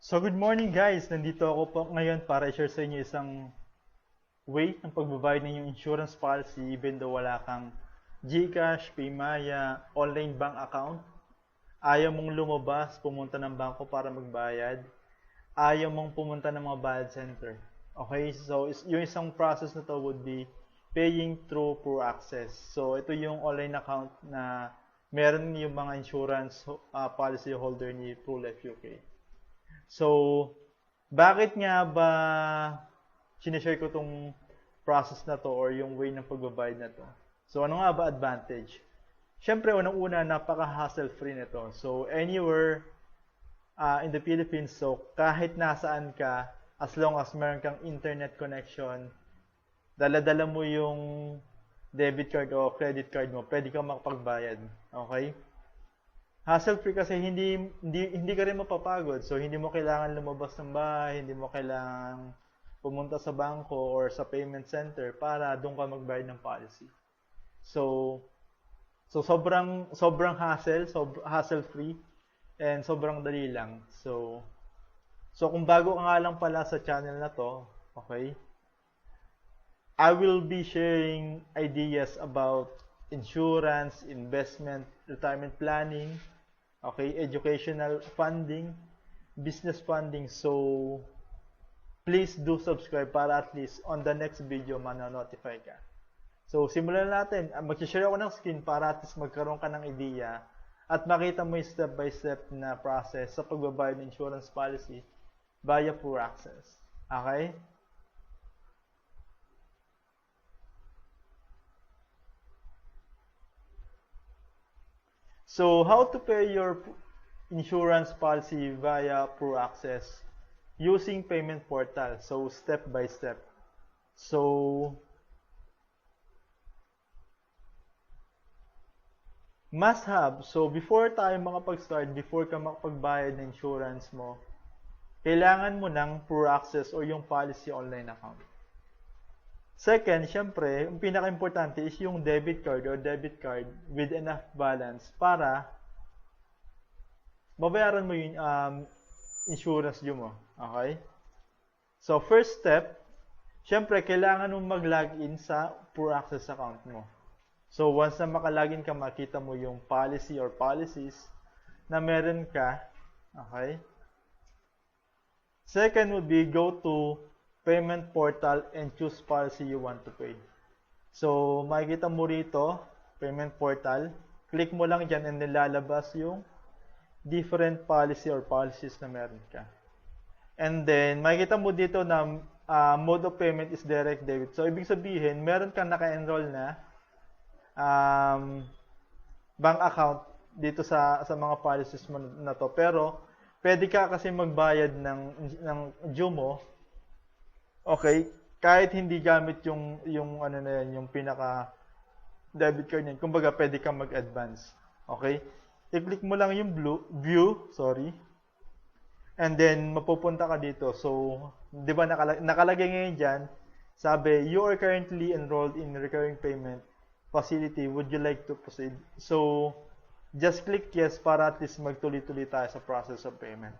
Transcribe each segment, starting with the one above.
So good morning guys! Nandito ako po ngayon para i-share sa inyo isang way ng pagbabayad ng inyong insurance policy even though wala kang GCash, Paymaya, online bank account. Ayaw mong lumabas, pumunta ng bangko para magbayad. Ayaw mong pumunta ng mga Bayad Center. Okay? So yung isang process na to would be paying through PRUAccess. So ito yung online account na meron yung mga insurance policy holder ni Pru UK. So, bakit nga ba sinishare ko tong process na to or yung way ng pagbabayad na to? So, ano nga ba advantage? Siyempre, unang-una, napaka-hassle-free nito. So, anywhere in the Philippines, so kahit nasaan ka, as long as meron kang internet connection, dala-dala mo yung debit card o credit card mo, pwede kang makapagbayad. Okay? Hassle-free kasi hindi ka rin mapapagod. So, hindi mo kailangan lumabas ng bahay, hindi mo kailangan pumunta sa bangko or sa payment center para doon ka magbayad ng policy. So sobrang hassle-free and sobrang dali lang. So kung bago ka nga lang pala sa channel na to, okay? I will be sharing ideas about insurance, investment, retirement planning, okay, educational funding, business funding. So, please do subscribe para at least on the next video ma-notify ka. So, simulan natin. Mag-share ako ng screen para at least magkaroon ka ng idea at makita mo yung step-by-step na process sa pagbabayad ng insurance policy via PRUAccess. Okay? So, how to pay your insurance policy via PRUAccess using payment portal. So, step by step. So, must have. So, before tayo makapag-start, before ka makapagbayad ng insurance mo, kailangan mo ng PRUAccess o yung policy online account. Second, syempre, yung pinaka-importante is yung debit card or debit card with enough balance para mabayaran mo yung insurance due mo. Okay? So, first step, syempre, kailangan mong mag-login sa PRUAccess account mo. So, once na makalagin ka, makita mo yung policy or policies na meron ka. Okay? Second would be go to payment portal and choose policy you want to pay. So, makikita mo rito, payment portal. Click mo lang dyan and then lalabas yung different policy or policies na meron ka. And then, makikita mo dito na mode of payment is direct debit. So, ibig sabihin, meron kang naka-enroll na bank account dito sa mga policies mo na to. Pero, pwede ka kasi magbayad ng due mo. Okay, kahit hindi gamit yung ano na yan, yung pinaka debit card niyan. Kumbaga, pwede kang mag-advance. Okay? I-click mo lang yung view, and then mapupunta ka dito. So, 'di ba nakalagay ngayon diyan, sabi, you are currently enrolled in recurring payment facility. Would you like to proceed? So, just click yes para at least magtuloy-tuloy tayo sa process of payment.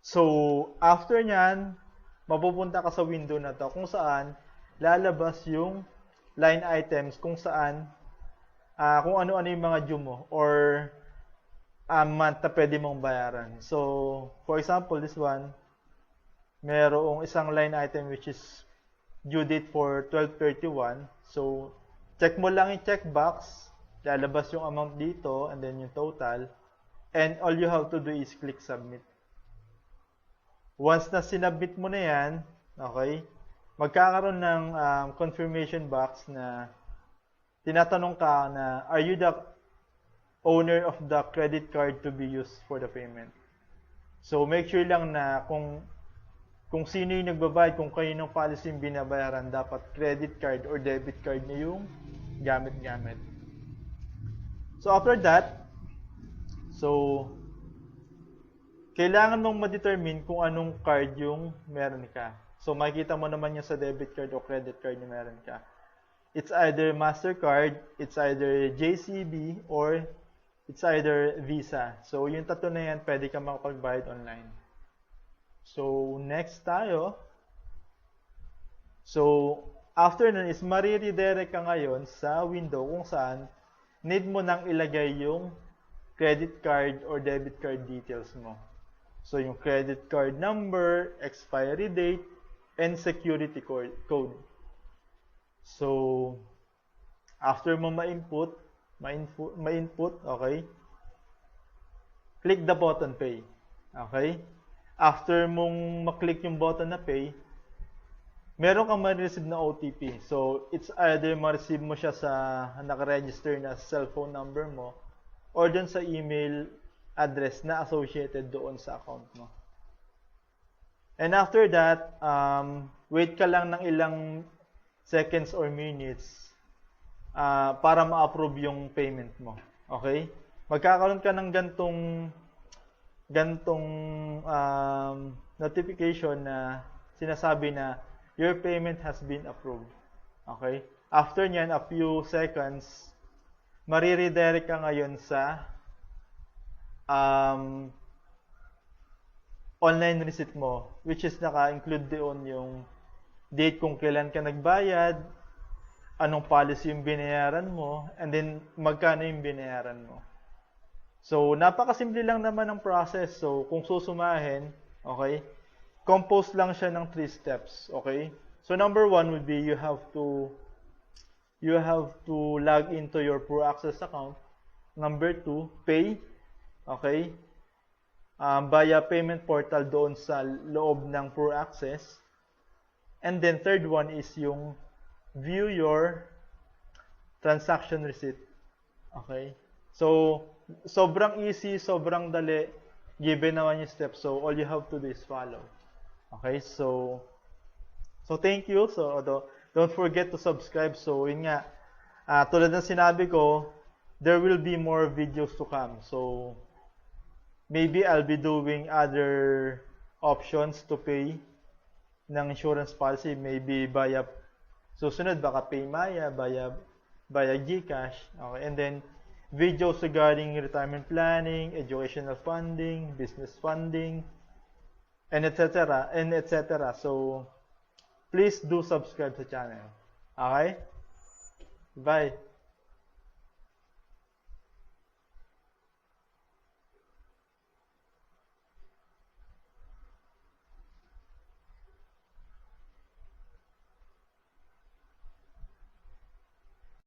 So, after nyan, mapupunta ka sa window na to kung saan lalabas yung line items kung saan kung ano-ano yung mga due mo or month na pwede mong bayaran. So, for example, this one, merong isang line item which is due date for 12/31. So, check mo lang yung checkbox, lalabas yung amount dito and then yung total, and all you have to do is click submit. Once na sinubmit mo na yan, okay, magkakaroon ng confirmation box na tinatanong ka na, are you the owner of the credit card to be used for the payment? So, make sure lang na kung sino yung nagbabayad, kung kayo ng policy yung binabayaran, dapat credit card or debit card na yung gamit-gamit. So, after that, kailangan mong ma-determine kung anong card yung meron ka. So, makikita mo naman yung sa debit card o credit card na meron ka. It's either MasterCard, it's either JCB, or It's either Visa. So, yung tatlo na yan, pwede ka makapagbayad online. So, next tayo. So, after nun is mariredirect ka ngayon sa window kung saan need mo nang ilagay yung credit card or debit card details mo. So, yung credit card number, expiry date, and security code. So, after mo ma-input, okay, click the button pay. Okay? After mong maklik yung button na pay, meron kang ma-receive na OTP. So, it's either ma-receive mo siya sa nakaregister na cellphone number mo or dun sa email address na associated doon sa account mo. And after that, wait ka lang ng ilang seconds or minutes para ma-approve yung payment mo. Okay? Magkakaroon ka ng gantong notification na sinasabi na your payment has been approved. Okay? After nyan, a few seconds, mariredirect ka ngayon sa online receipt mo, which is naka-include doon yung date kung kailan ka nagbayad, anong policy yung binayaran mo, and then magkano yung binayaran mo. So, napakasimple lang naman ang process. So, kung susumahin, okay, compose lang siya ng 3 steps, okay? So, number 1 would be you have to log into your PRUAccess account. Number 2, pay, okay? Via payment portal doon sa loob ng PRUAccess. And then, third one is yung view your transaction receipt, okay? So, sobrang easy, sobrang dali, given naman yung steps. So, all you have to do is follow. Okay, so thank you. So, don't forget to subscribe. So, yun nga, tulad ng sinabi ko, there will be more videos to come. So, maybe I'll be doing other options to pay ng insurance policy. Maybe via, susunod, baka Paymaya, via GCash. Okay, and then, videos regarding retirement planning, educational funding, business funding, and etc. So, please do subscribe sa channel. Okay? Bye!